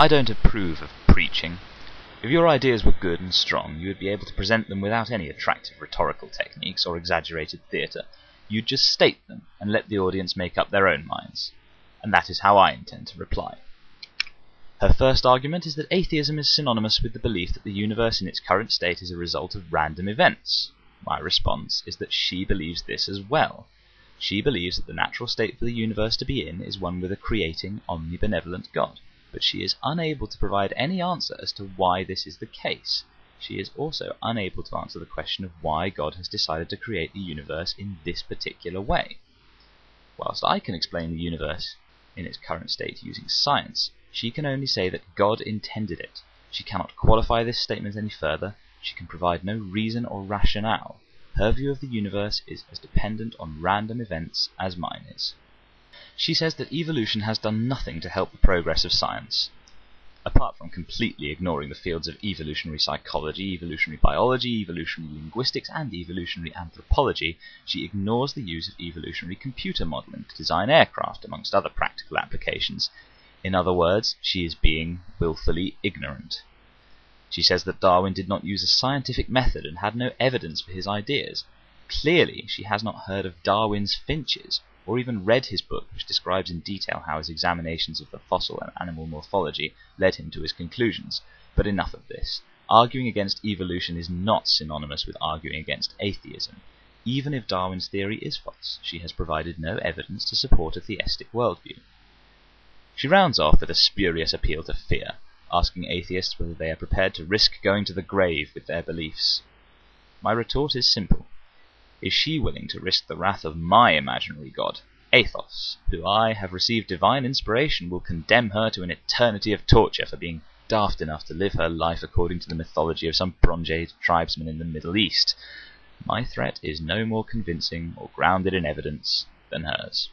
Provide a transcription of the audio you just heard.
I don't approve of preaching. If your ideas were good and strong, you would be able to present them without any attractive rhetorical techniques or exaggerated theatre. You'd just state them and let the audience make up their own minds. And that is how I intend to reply. Her first argument is that atheism is synonymous with the belief that the universe in its current state is a result of random events. My response is that she believes this as well. She believes that the natural state for the universe to be in is one with a creating, omnibenevolent God, but she is unable to provide any answer as to why this is the case. She is also unable to answer the question of why God has decided to create the universe in this particular way. Whilst I can explain the universe in its current state using science, she can only say that God intended it. She cannot qualify this statement any further. She can provide no reason or rationale. Her view of the universe is as dependent on random events as mine is. She says that evolution has done nothing to help the progress of science. Apart from completely ignoring the fields of evolutionary psychology, evolutionary biology, evolutionary linguistics, and evolutionary anthropology, she ignores the use of evolutionary computer modeling to design aircraft, amongst other practical applications. In other words, she is being willfully ignorant. She says that Darwin did not use a scientific method and had no evidence for his ideas. Clearly, she has not heard of Darwin's finches, or even read his book, which describes in detail how his examinations of the fossil and animal morphology led him to his conclusions. But enough of this. Arguing against evolution is not synonymous with arguing against atheism. Even if Darwin's theory is false, she has provided no evidence to support a theistic worldview. She rounds off with a spurious appeal to fear, asking atheists whether they are prepared to risk going to the grave with their beliefs. My retort is simple. Is she willing to risk the wrath of my imaginary god, Athos, who I have received divine inspiration will condemn her to an eternity of torture for being daft enough to live her life according to the mythology of some Bronze Age tribesman in the Middle East? My threat is no more convincing or grounded in evidence than hers.